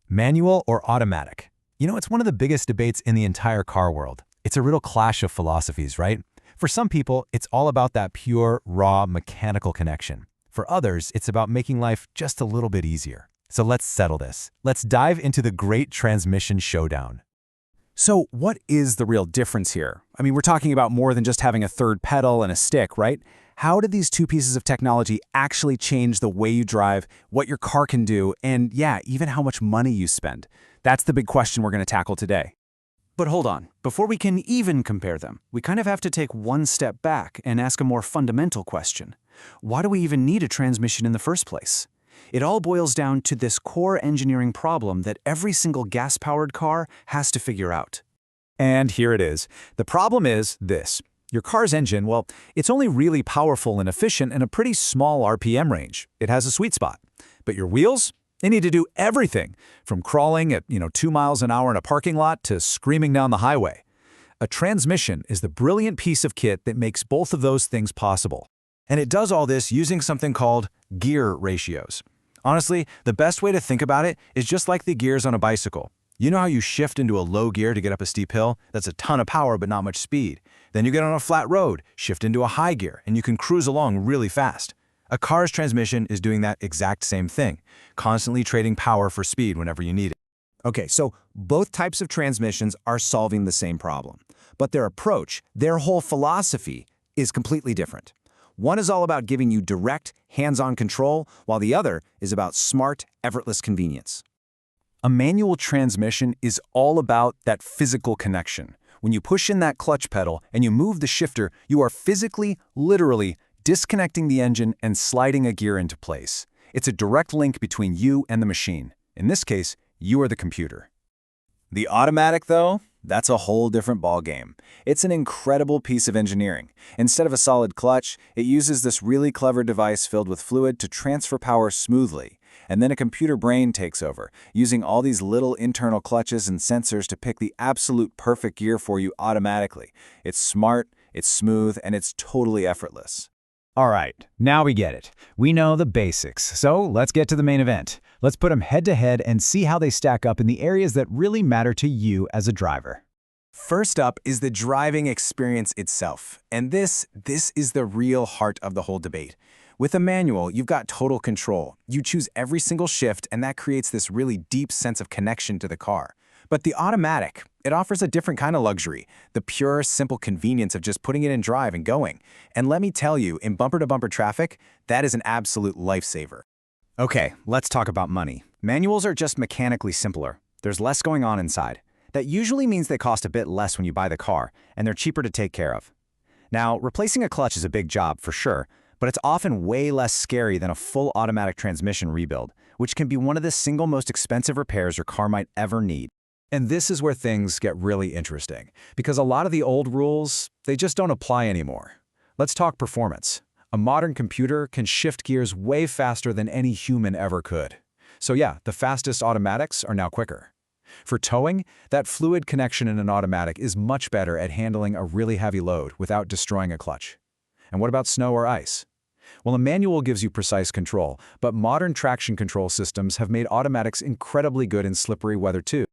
Manual or automatic? It's one of the biggest debates in the entire car world. It's a real clash of philosophies, right? For some people, it's all about that pure, raw, mechanical connection. For others, it's about making life just a little bit easier. So let's settle this. Let's dive into the great transmission showdown. So what is the real difference here? I mean, we're talking about more than just having a third pedal and a stick, right? How did these two pieces of technology actually change the way you drive, what your car can do, and yeah, even how much money you spend? That's the big question we're going to tackle today. But hold on, before we can even compare them, we kind of have to take one step back and ask a more fundamental question. Why do we even need a transmission in the first place? It all boils down to this core engineering problem that every single gas-powered car has to figure out. And here it is. The problem is this. Your car's engine, well, it's only really powerful and efficient in a pretty small RPM range. It has a sweet spot. But your wheels? They need to do everything, from crawling at 2 miles an hour in a parking lot to screaming down the highway. A transmission is the brilliant piece of kit that makes both of those things possible. And it does all this using something called gear ratios. Honestly, the best way to think about it is just like the gears on a bicycle. You know how you shift into a low gear to get up a steep hill? That's a ton of power but not much speed. Then you get on a flat road, shift into a high gear, and you can cruise along really fast. A car's transmission is doing that exact same thing, constantly trading power for speed whenever you need it. Okay, so both types of transmissions are solving the same problem, but their approach, their whole philosophy, is completely different. One is all about giving you direct, hands-on control, while the other is about smart, effortless convenience. A manual transmission is all about that physical connection. When you push in that clutch pedal and you move the shifter, you are physically, literally, disconnecting the engine and sliding a gear into place. It's a direct link between you and the machine. In this case, you are the computer. The automatic, though, that's a whole different ballgame. It's an incredible piece of engineering. Instead of a solid clutch, it uses this really clever device filled with fluid to transfer power smoothly. And then a computer brain takes over, using all these little internal clutches and sensors to pick the absolute perfect gear for you automatically. It's smart, it's smooth, and it's totally effortless. All right, now we get it. We know the basics, so let's get to the main event. Let's put them head to head and see how they stack up in the areas that really matter to you as a driver. First up is the driving experience itself, and this is the real heart of the whole debate. With a manual, you've got total control. You choose every single shift, and that creates this really deep sense of connection to the car. But the automatic, it offers a different kind of luxury, the pure, simple convenience of just putting it in drive and going. And let me tell you, in bumper-to-bumper traffic, that is an absolute lifesaver. Okay, let's talk about money. Manuals are just mechanically simpler. There's less going on inside. That usually means they cost a bit less when you buy the car, and they're cheaper to take care of. Now, replacing a clutch is a big job, for sure, but it's often way less scary than a full automatic transmission rebuild, which can be one of the single most expensive repairs your car might ever need. And this is where things get really interesting, because a lot of the old rules, they just don't apply anymore. Let's talk performance. A modern computer can shift gears way faster than any human ever could. So yeah, the fastest automatics are now quicker. For towing, that fluid connection in an automatic is much better at handling a really heavy load without destroying a clutch. And what about snow or ice? Well, a manual gives you precise control, but modern traction control systems have made automatics incredibly good in slippery weather too.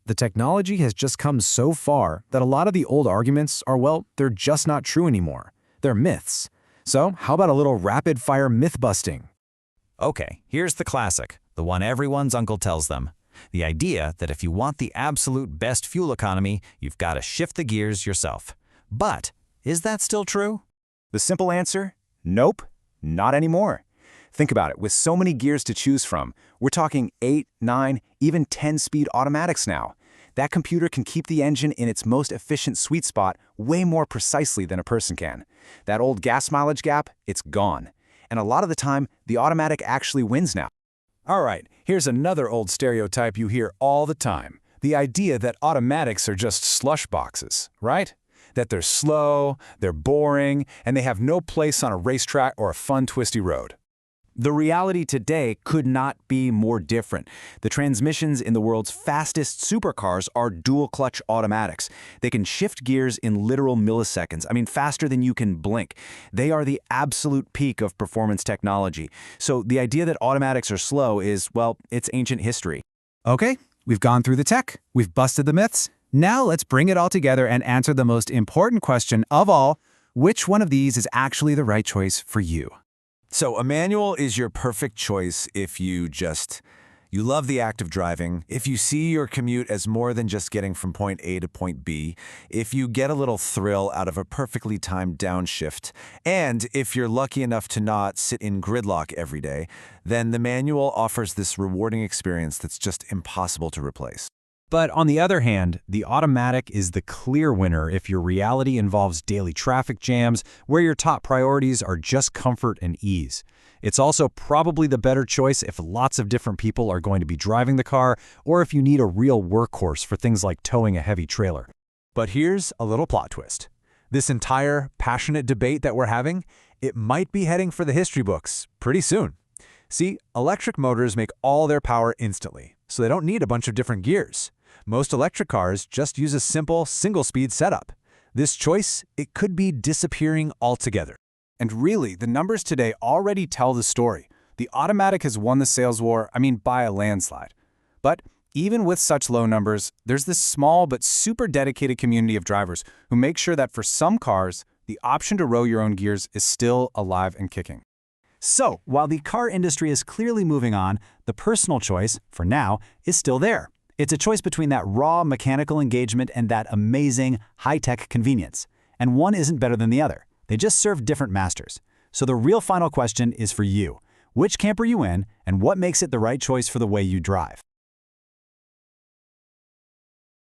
The technology has just come so far that a lot of the old arguments are, well, they're just not true anymore. They're myths. So how about a little rapid-fire myth-busting? Okay, here's the classic, the one everyone's uncle tells them. The idea that if you want the absolute best fuel economy, you've got to shift the gears yourself. But is that still true? The simple answer? Nope, not anymore. Think about it, with so many gears to choose from, we're talking 8, 9, even 10-speed automatics now. That computer can keep the engine in its most efficient sweet spot way more precisely than a person can. That old gas mileage gap, it's gone. And a lot of the time, the automatic actually wins now. All right, here's another old stereotype you hear all the time. The idea that automatics are just slush boxes, right? That they're slow, they're boring, and they have no place on a racetrack or a fun, twisty road. The reality today could not be more different. The transmissions in the world's fastest supercars are dual-clutch automatics. They can shift gears in literal milliseconds, faster than you can blink. They are the absolute peak of performance technology. So the idea that automatics are slow is, well, it's ancient history. Okay, we've gone through the tech, we've busted the myths. Now let's bring it all together and answer the most important question of all: which one of these is actually the right choice for you? So a manual is your perfect choice if you love the act of driving, if you see your commute as more than just getting from point A to point B, if you get a little thrill out of a perfectly timed downshift, and if you're lucky enough to not sit in gridlock every day, then the manual offers this rewarding experience that's just impossible to replace. But on the other hand, the automatic is the clear winner if your reality involves daily traffic jams where your top priorities are just comfort and ease. It's also probably the better choice if lots of different people are going to be driving the car or if you need a real workhorse for things like towing a heavy trailer. But here's a little plot twist. This entire passionate debate that we're having, it might be heading for the history books pretty soon. See, electric motors make all their power instantly, so they don't need a bunch of different gears. Most electric cars just use a simple single-speed setup. This choice, it could be disappearing altogether. And really, the numbers today already tell the story. The automatic has won the sales war, by a landslide. But even with such low numbers, there's this small but super dedicated community of drivers who make sure that for some cars, the option to row your own gears is still alive and kicking. So, while the car industry is clearly moving on, the personal choice, for now, is still there. It's a choice between that raw mechanical engagement and that amazing high-tech convenience. And one isn't better than the other. They just serve different masters. So the real final question is for you. Which camp are you in, and what makes it the right choice for the way you drive?